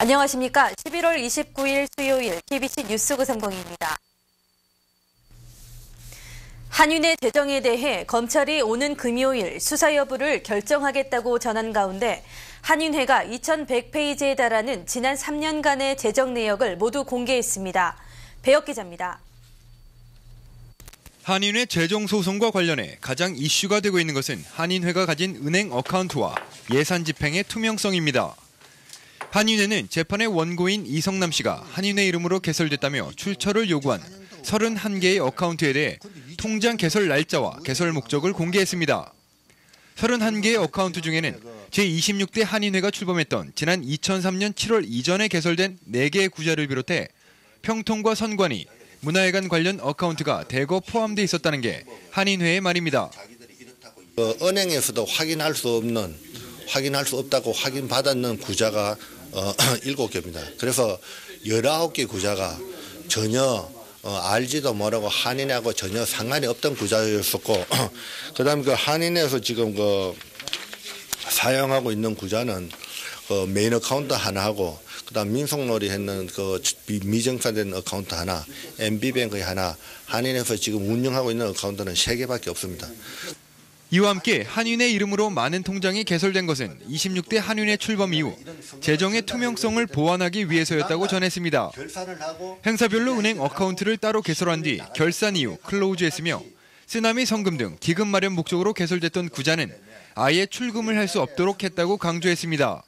안녕하십니까. 11월 29일 수요일 KBC 뉴스 구성공입니다. 한윤의 재정에 대해 검찰이 오는 금요일 수사 여부를 결정하겠다고 전한 가운데 한윤회가 2100페이지에 달하는 지난 3년간의 재정 내역을 모두 공개했습니다. 배혁 기자입니다. 한인회 재정 소송과 관련해 가장 이슈가 되고 있는 것은 한인회가 가진 은행 어카운트와 예산 집행의 투명성입니다. 한인회는 재판의 원고인 이성남 씨가 한인회 이름으로 개설됐다며 출처를 요구한 31개의 어카운트에 대해 통장 개설 날짜와 개설 목적을 공개했습니다. 31개의 어카운트 중에는 제26대 한인회가 출범했던 지난 2003년 7월 이전에 개설된 4개의 구자를 비롯해 평통과 선관위, 문화회관 관련 어카운트가 대거 포함돼 있었다는 게 한인회의 말입니다. 은행에서도 확인할 수 없다고 확인받았는 구자가 7개입니다. 그래서 19개 구자가 전혀 알지도 모르고 한인하고 전혀 상관이 없던 구자였었고, 그다음에 그 한인에서 지금 사용하고 있는 구자는 메인 어카운트 하나하고, 그다음 민속놀이 했는 미정산된 어카운트 하나, MB뱅크의 하나, 한인에서 지금 운영하고 있는 어카운트는 3개밖에 없습니다. 이와 함께 한인회 이름으로 많은 통장이 개설된 것은 26대 한인회 출범 이후 재정의 투명성을 보완하기 위해서였다고 전했습니다. 행사별로 은행 어카운트를 따로 개설한 뒤 결산 이후 클로즈했으며 쓰나미 성금 등 기금 마련 목적으로 개설됐던 구자는 아예 출금을 할 수 없도록 했다고 강조했습니다.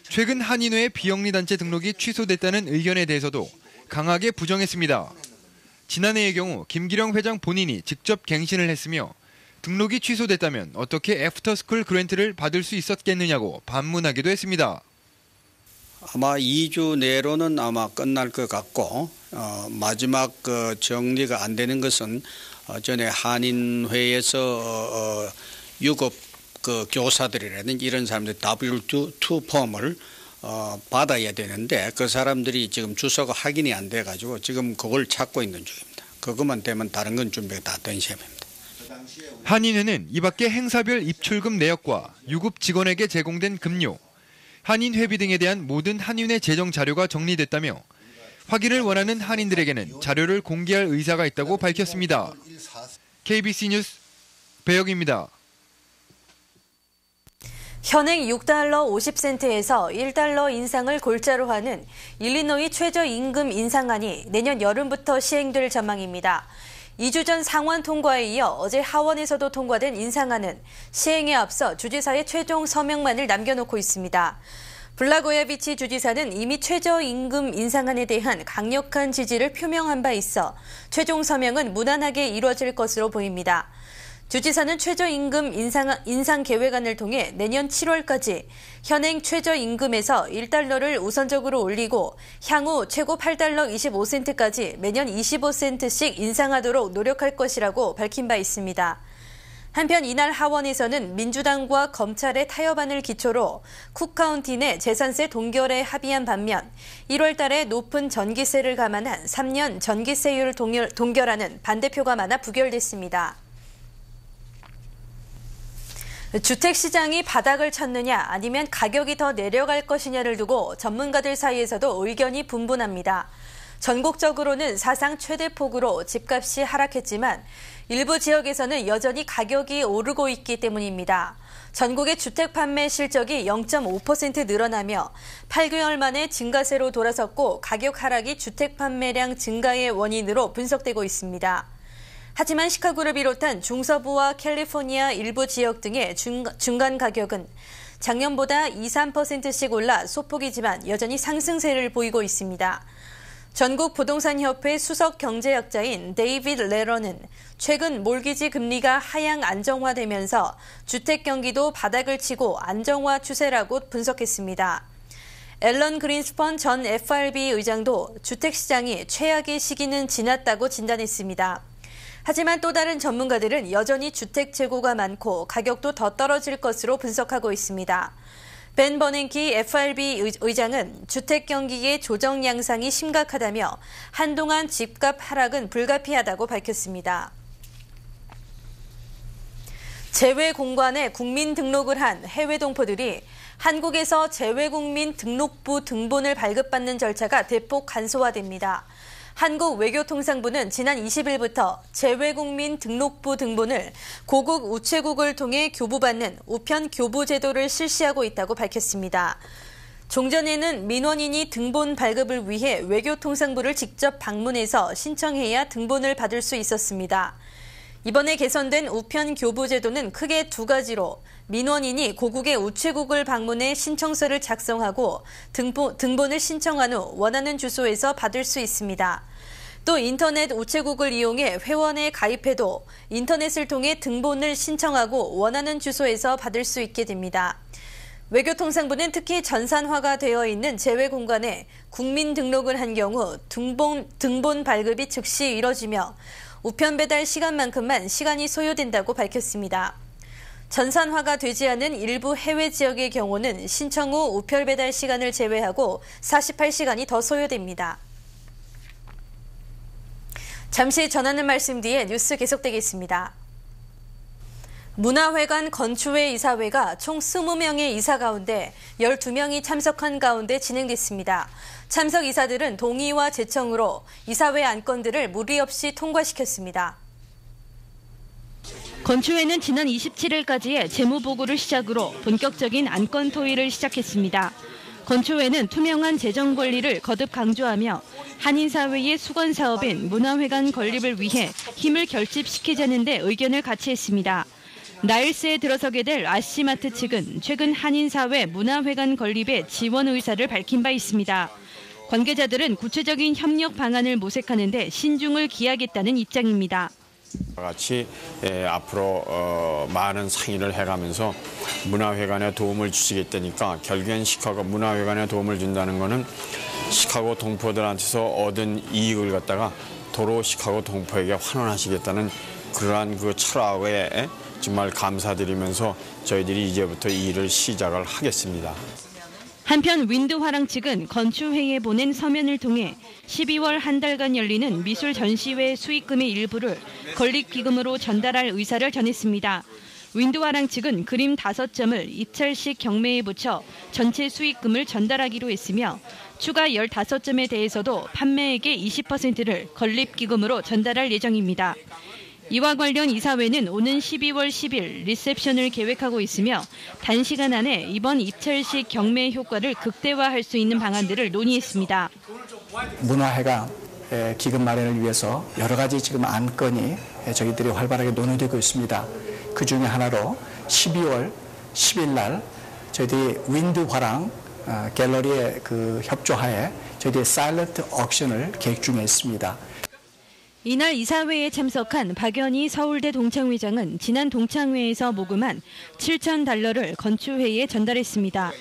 최근 한인회의 비영리단체 등록이 취소됐다는 의견에 대해서도 강하게 부정했습니다. 지난해의 경우 김기령 회장 본인이 직접 갱신을 했으며 등록이 취소됐다면 어떻게 애프터스쿨 그랜트를 받을 수 있었겠느냐고 반문하기도 했습니다. 아마 2주 내로는 아마 끝날 것 같고, 마지막 정리가 안 되는 것은 전에 한인회에서 유급 교사들이라든지 이런 사람들 W2 폼을 받아야 되는데 그 사람들이 지금 주소가 확인이 안 돼가지고 지금 그걸 찾고 있는 중입니다. 그것만 되면 다른 건 준비가 다 된 셈입니다. 한인회는 이 밖에 행사별 입출금 내역과 유급 직원에게 제공된 급료, 한인 회비 등에 대한 모든 한인회 재정 자료가 정리됐다며 확인을 원하는 한인들에게는 자료를 공개할 의사가 있다고 밝혔습니다. KBC 뉴스 배혁입니다. 현행 6달러 50센트에서 1달러 인상을 골자로 하는 일리노이 최저임금 인상안이 내년 여름부터 시행될 전망입니다. 2주 전 상원 통과에 이어 어제 하원에서도 통과된 인상안은 시행에 앞서 주지사의 최종 서명만을 남겨놓고 있습니다. 블라고야비치 주지사는 이미 최저임금 인상안에 대한 강력한 지지를 표명한 바 있어 최종 서명은 무난하게 이루어질 것으로 보입니다. 주지사는 최저임금 인상 계획안을 통해 내년 7월까지 현행 최저임금에서 1달러를 우선적으로 올리고 향후 최고 8달러 25센트까지 매년 25센트씩 인상하도록 노력할 것이라고 밝힌 바 있습니다. 한편 이날 하원에서는 민주당과 검찰의 타협안을 기초로 쿡카운티 내 재산세 동결에 합의한 반면 1월 달에 높은 전기세를 감안한 3년 전기세율 동결안은 반대표가 많아 부결됐습니다. 주택시장이 바닥을 쳤느냐 아니면 가격이 더 내려갈 것이냐를 두고 전문가들 사이에서도 의견이 분분합니다. 전국적으로는 사상 최대폭으로 집값이 하락했지만 일부 지역에서는 여전히 가격이 오르고 있기 때문입니다. 전국의 주택 판매 실적이 0.5% 늘어나며 8개월 만에 증가세로 돌아섰고 가격 하락이 주택 판매량 증가의 원인으로 분석되고 있습니다. 하지만 시카고를 비롯한 중서부와 캘리포니아 일부 지역 등의 중간 가격은 작년보다 2-3%씩 올라 소폭이지만 여전히 상승세를 보이고 있습니다. 전국부동산협회 수석 경제학자인 데이비드 레러는 최근 몰기지 금리가 하향 안정화되면서 주택 경기도 바닥을 치고 안정화 추세라고 분석했습니다. 앨런 그린스펀 전 FRB 의장도 주택시장이 최악의 시기는 지났다고 진단했습니다. 하지만 또 다른 전문가들은 여전히 주택 재고가 많고 가격도 더 떨어질 것으로 분석하고 있습니다. 벤 버냉키 FRB 의장은 주택 경기의 조정 양상이 심각하다며 한동안 집값 하락은 불가피하다고 밝혔습니다. 재외공관에 국민 등록을 한 해외 동포들이 한국에서 재외국민 등록부 등본을 발급받는 절차가 대폭 간소화됩니다. 한국외교통상부는 지난 20일부터 재외국민 등록부 등본을 고국 우체국을 통해 교부받는 우편 교부 제도를 실시하고 있다고 밝혔습니다. 종전에는 민원인이 등본 발급을 위해 외교통상부를 직접 방문해서 신청해야 등본을 받을 수 있었습니다. 이번에 개선된 우편 교부 제도는 크게 두 가지로 민원인이 고국의 우체국을 방문해 신청서를 작성하고 등본을 신청한 후 원하는 주소에서 받을 수 있습니다. 또 인터넷 우체국을 이용해 회원에 가입해도 인터넷을 통해 등본을 신청하고 원하는 주소에서 받을 수 있게 됩니다. 외교통상부는 특히 전산화가 되어 있는 재외공관에 국민 등록을 한 경우 등본 발급이 즉시 이뤄지며 우편 배달 시간만큼만 시간이 소요된다고 밝혔습니다. 전산화가 되지 않은 일부 해외 지역의 경우는 신청 후 우편 배달 시간을 제외하고 48시간이 더 소요됩니다. 잠시 전하는 말씀 뒤에 뉴스 계속되겠습니다. 문화회관 건축회 이사회가 총 20명의 이사 가운데 12명이 참석한 가운데 진행됐습니다. 참석 이사들은 동의와 제청으로 이사회 안건들을 무리 없이 통과시켰습니다. 건축회는 지난 27일까지의 재무보고를 시작으로 본격적인 안건 토의를 시작했습니다. 건축회는 투명한 재정 권리를 거듭 강조하며 한인사회의 수건 사업인 문화회관 건립을 위해 힘을 결집시키자는 데 의견을 같이 했습니다. 나일스에 들어서게 될 아시마트 측은 최근 한인사회 문화회관 건립에 지원 의사를 밝힌 바 있습니다. 관계자들은 구체적인 협력 방안을 모색하는 데 신중을 기하겠다는 입장입니다. 같이 앞으로 많은 상의를 해가면서 문화회관에 도움을 주시겠다니까 결국엔 시카고 문화회관에 도움을 준다는 것은 시카고 동포들한테서 얻은 이익을 갖다가 도로 시카고 동포에게 환원하시겠다는 그러한 그 철학에 정말 감사드리면서 저희들이 이제부터 이 일을 시작을 하겠습니다. 한편 윈드화랑 측은 건축회의에 보낸 서면을 통해 12월 한 달간 열리는 미술 전시회 수익금의 일부를 건립기금으로 전달할 의사를 전했습니다. 윈드화랑 측은 그림 5점을 입찰식 경매에 붙여 전체 수익금을 전달하기로 했으며 추가 15점에 대해서도 판매액의 20%를 건립기금으로 전달할 예정입니다. 이와 관련 이사회는 오는 12월 10일 리셉션을 계획하고 있으며 단시간 안에 이번 입찰식 경매 효과를 극대화할 수 있는 방안들을 논의했습니다. 문화회관 기금 마련을 위해서 여러 가지 지금 안건이 저희들이 활발하게 논의되고 있습니다. 그 중에 하나로 12월 10일 날 저희들이 윈드화랑 갤러리의 그 협조하에 저희들이 사일런트 옥션을 계획 중에 있습니다. 이날 이사회에 참석한 박연희 서울대 동창회장은 지난 동창회에서 모금한 $7,000를 건축회의에 전달했습니다.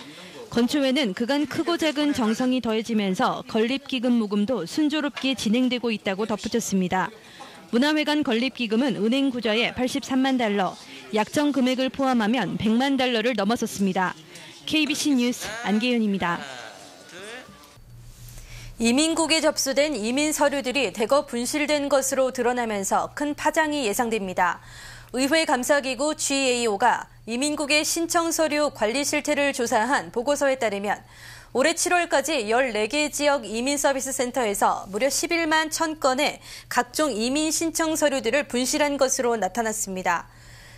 건축회는 그간 크고 작은 정성이 더해지면서 건립기금 모금도 순조롭게 진행되고 있다고 덧붙였습니다. 문화회관 건립기금은 은행 구좌에 $83만, 약정 금액을 포함하면 $100만 넘어섰습니다. KBC 뉴스 안계윤입니다. 이민국에 접수된 이민 서류들이 대거 분실된 것으로 드러나면서 큰 파장이 예상됩니다. 의회 감사기구 GAO가 이민국의 신청 서류 관리 실태를 조사한 보고서에 따르면 올해 7월까지 14개 지역 이민 서비스 센터에서 무려 11만 1,000건의 각종 이민 신청 서류들을 분실한 것으로 나타났습니다.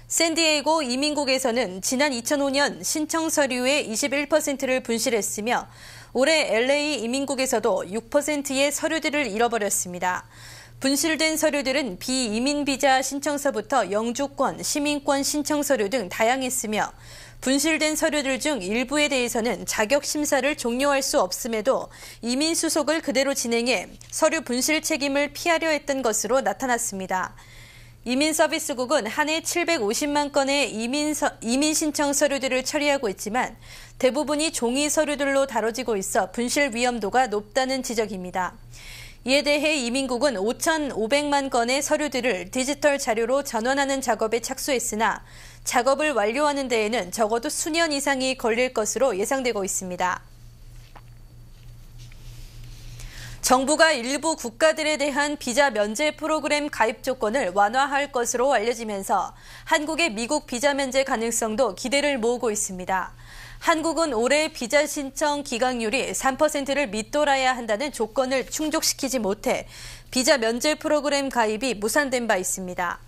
샌디에이고 이민국에서는 지난 2005년 신청 서류의 21%를 분실했으며 올해 LA 이민국에서도 6%의 서류들을 잃어버렸습니다. 분실된 서류들은 비이민 비자 신청서부터 영주권, 시민권 신청 서류 등 다양했으며 분실된 서류들 중 일부에 대해서는 자격 심사를 종료할 수 없음에도 이민 수속을 그대로 진행해 서류 분실 책임을 피하려 했던 것으로 나타났습니다. 이민서비스국은 한 해 750만 건의 이민 신청 서류들을 처리하고 있지만 대부분이 종이 서류들로 다뤄지고 있어 분실 위험도가 높다는 지적입니다. 이에 대해 이민국은 5,500만 건의 서류들을 디지털 자료로 전환하는 작업에 착수했으나 작업을 완료하는 데에는 적어도 수년 이상이 걸릴 것으로 예상되고 있습니다. 정부가 일부 국가들에 대한 비자 면제 프로그램 가입 조건을 완화할 것으로 알려지면서 한국의 미국 비자 면제 가능성도 기대를 모으고 있습니다. 한국은 올해 비자 신청 기각률이 3%를 밑돌아야 한다는 조건을 충족시키지 못해 비자 면제 프로그램 가입이 무산된 바 있습니다.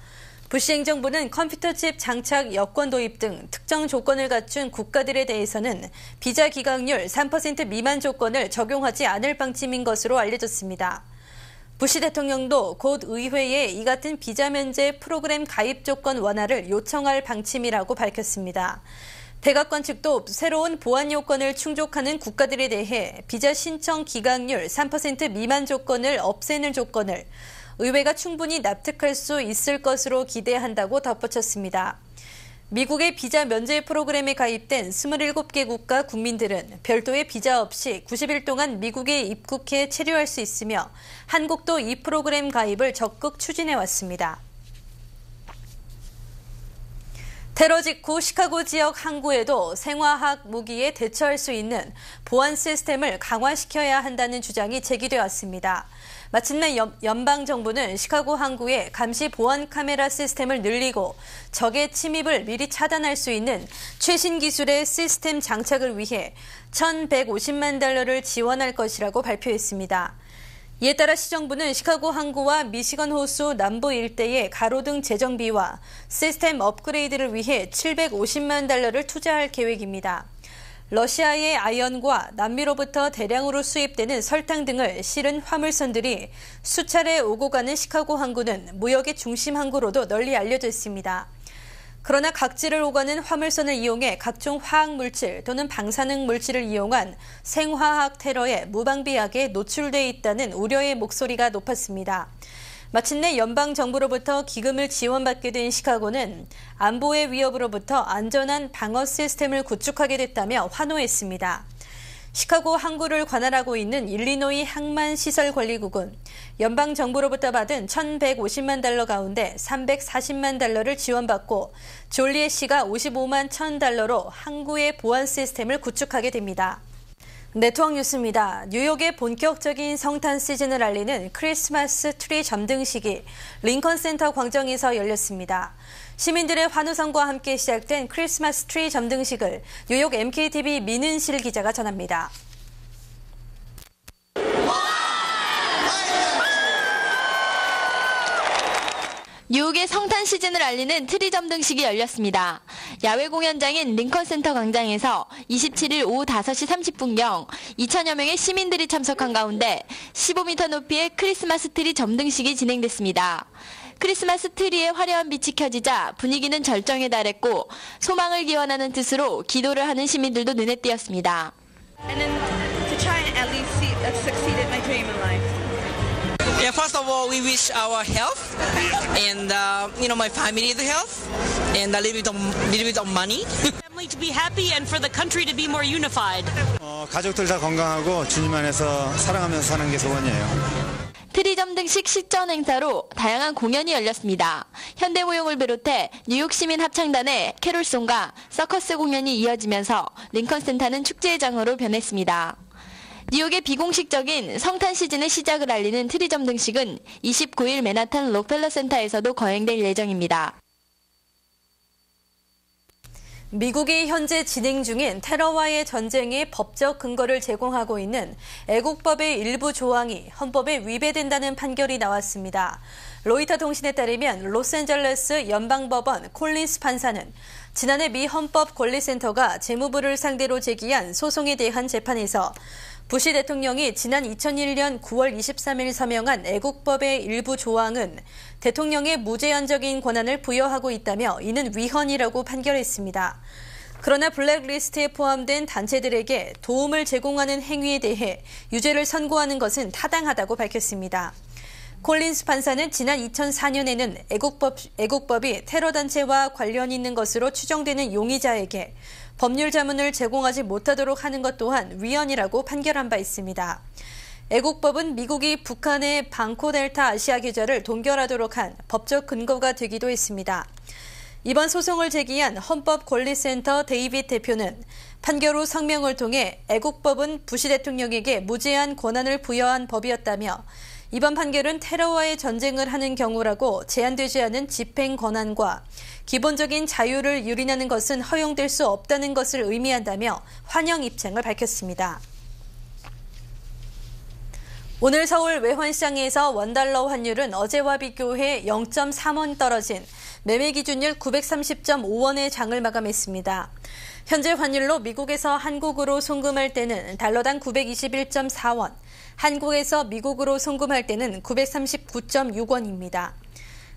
부시 행정부는 컴퓨터 칩 장착 여권 도입 등 특정 조건을 갖춘 국가들에 대해서는 비자 기각률 3% 미만 조건을 적용하지 않을 방침인 것으로 알려졌습니다. 부시 대통령도 곧 의회에 이 같은 비자 면제 프로그램 가입 조건 완화를 요청할 방침이라고 밝혔습니다. 백악관 측도 새로운 보안 요건을 충족하는 국가들에 대해 비자 신청 기각률 3% 미만 조건을 없애는 조건을 의회가 충분히 납득할 수 있을 것으로 기대한다고 덧붙였습니다. 미국의 비자 면제 프로그램에 가입된 27개 국가 국민들은 별도의 비자 없이 90일 동안 미국에 입국해 체류할 수 있으며 한국도 이 프로그램 가입을 적극 추진해왔습니다. 테러 직후 시카고 지역 항구에도 생화학 무기에 대처할 수 있는 보안 시스템을 강화시켜야 한다는 주장이 제기되어 왔습니다. 마침내 연방정부는 시카고 항구에 감시 보안 카메라 시스템을 늘리고 적의 침입을 미리 차단할 수 있는 최신 기술의 시스템 장착을 위해 $1,150만 지원할 것이라고 발표했습니다. 이에 따라 시정부는 시카고 항구와 미시건 호수 남부 일대의 가로등 재정비와 시스템 업그레이드를 위해 $750만 투자할 계획입니다. 러시아의 아연과 남미로부터 대량으로 수입되는 설탕 등을 실은 화물선들이 수차례 오고 가는 시카고 항구는 무역의 중심 항구로도 널리 알려져 있습니다. 그러나 각지를 오가는 화물선을 이용해 각종 화학물질 또는 방사능 물질을 이용한 생화학 테러에 무방비하게 노출돼 있다는 우려의 목소리가 높았습니다. 마침내 연방정부로부터 기금을 지원받게 된 시카고는 안보의 위협으로부터 안전한 방어 시스템을 구축하게 됐다며 환호했습니다. 시카고 항구를 관할하고 있는 일리노이 항만시설관리국은 연방정부로부터 받은 $1,150만 가운데 $340만 지원받고 졸리엣시가 $55만 1,000로 항구의 보안 시스템을 구축하게 됩니다. 네트워크 뉴스입니다. 뉴욕의 본격적인 성탄 시즌을 알리는 크리스마스 트리 점등식이 링컨 센터 광장에서 열렸습니다. 시민들의 환호성과 함께 시작된 크리스마스 트리 점등식을 뉴욕 MKTV 민은실 기자가 전합니다. 뉴욕의 성탄 시즌을 알리는 트리 점등식이 열렸습니다. 야외 공연장인 링컨센터 광장에서 27일 오후 5시 30분경 2천여 명의 시민들이 참석한 가운데 15m 높이의 크리스마스 트리 점등식이 진행됐습니다. 크리스마스 트리의 화려한 빛이 켜지자 분위기는 절정에 달했고 소망을 기원하는 뜻으로 기도를 하는 시민들도 눈에 띄었습니다. Yeah, first of all, we wish our health and my family the health and a little bit of money. Family to be happy and for the country to be more unified. 가족들 다 건강하고 주님 안에서 사랑하면서 사는 게 소원이에요. 트리 점등식 식전 행사로 다양한 공연이 열렸습니다. 현대무용을 비롯해 뉴욕 시민 합창단의 캐롤송과 서커스 공연이 이어지면서 링컨센터는 축제의 장으로 변했습니다. 뉴욕의 비공식적인 성탄 시즌의 시작을 알리는 트리 점등식은 29일 맨하탄 록펠러 센터에서도 거행될 예정입니다. 미국이 현재 진행 중인 테러와의 전쟁의 법적 근거를 제공하고 있는 애국법의 일부 조항이 헌법에 위배된다는 판결이 나왔습니다. 로이터 통신에 따르면 로스앤젤레스 연방법원 콜린스 판사는 지난해 미 헌법권리센터가 재무부를 상대로 제기한 소송에 대한 재판에서 부시 대통령이 지난 2001년 9월 23일 서명한 애국법의 일부 조항은 대통령의 무제한적인 권한을 부여하고 있다며 이는 위헌이라고 판결했습니다. 그러나 블랙리스트에 포함된 단체들에게 도움을 제공하는 행위에 대해 유죄를 선고하는 것은 타당하다고 밝혔습니다. 콜린스 판사는 지난 2004년에는 애국법이 테러단체와 관련 있는 것으로 추정되는 용의자에게 법률 자문을 제공하지 못하도록 하는 것 또한 위헌이라고 판결한 바 있습니다. 애국법은 미국이 북한의 방코 델타 아시아 계좌를 동결하도록 한 법적 근거가 되기도 했습니다. 이번 소송을 제기한 헌법권리센터 데이빗 대표는 판결 후 성명을 통해 애국법은 부시 대통령에게 무제한 권한을 부여한 법이었다며 이번 판결은 테러와의 전쟁을 하는 경우라고 제한되지 않은 집행 권한과 기본적인 자유를 유린하는 것은 허용될 수 없다는 것을 의미한다며 환영 입장을 밝혔습니다. 오늘 서울 외환시장에서 원달러 환율은 어제와 비교해 0.3원 떨어진 매매 기준율 930.5원의 장을 마감했습니다. 현재 환율로 미국에서 한국으로 송금할 때는 달러당 921.4원, 한국에서 미국으로 송금할 때는 939.6원입니다.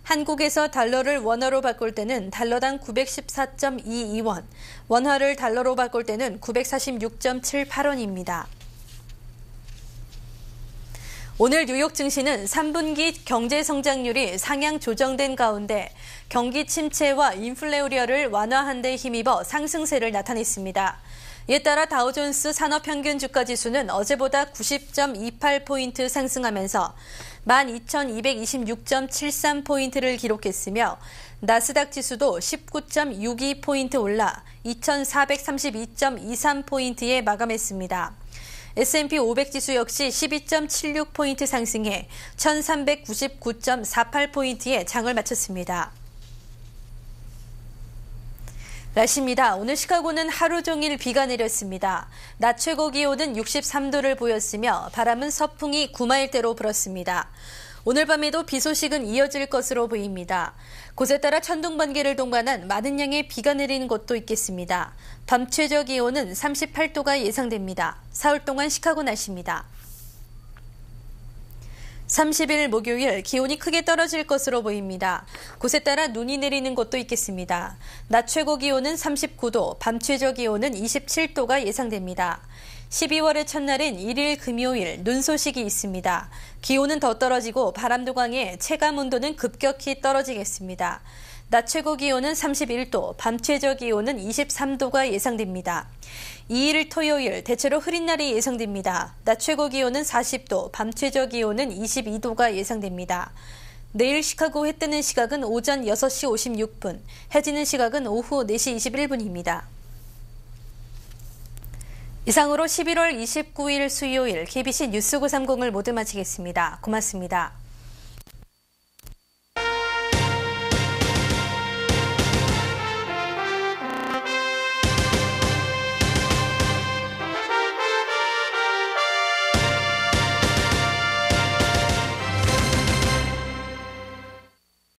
한국에서 달러를 원화로 바꿀 때는 달러당 914.22원, 원화를 달러로 바꿀 때는 946.78원입니다. 오늘 뉴욕 증시는 3분기 경제 성장률이 상향 조정된 가운데 경기 침체와 인플레 우려를 완화한 데 힘입어 상승세를 나타냈습니다. 이에 따라 다우존스 산업평균 주가지수는 어제보다 90.28포인트 상승하면서 12,226.73포인트를 기록했으며 나스닥 지수도 19.62포인트 올라 2,432.23포인트에 마감했습니다. S&P 500 지수 역시 12.76포인트 상승해 1,399.48포인트에 장을 마쳤습니다. 날씨입니다. 오늘 시카고는 하루 종일 비가 내렸습니다. 낮 최고 기온은 63도를 보였으며 바람은 서풍이 9마일대로 불었습니다. 오늘 밤에도 비 소식은 이어질 것으로 보입니다. 곳에 따라 천둥 번개를 동반한 많은 양의 비가 내리는 곳도 있겠습니다. 밤 최저 기온은 38도가 예상됩니다. 사흘 동안 시카고 날씨입니다. 30일 목요일 기온이 크게 떨어질 것으로 보입니다. 곳에 따라 눈이 내리는 곳도 있겠습니다. 낮 최고 기온은 39도, 밤 최저 기온은 27도가 예상됩니다. 12월의 첫날인 1일 금요일 눈 소식이 있습니다. 기온은 더 떨어지고 바람도 강해 체감 온도는 급격히 떨어지겠습니다. 낮 최고 기온은 31도, 밤 최저 기온은 23도가 예상됩니다. 2일 토요일 대체로 흐린 날이 예상됩니다. 낮 최고 기온은 40도, 밤 최저 기온은 22도가 예상됩니다. 내일 시카고 해 뜨는 시각은 오전 6시 56분, 해 지는 시각은 오후 4시 21분입니다. 이상으로 11월 29일 수요일 KBC 뉴스 930을 모두 마치겠습니다. 고맙습니다.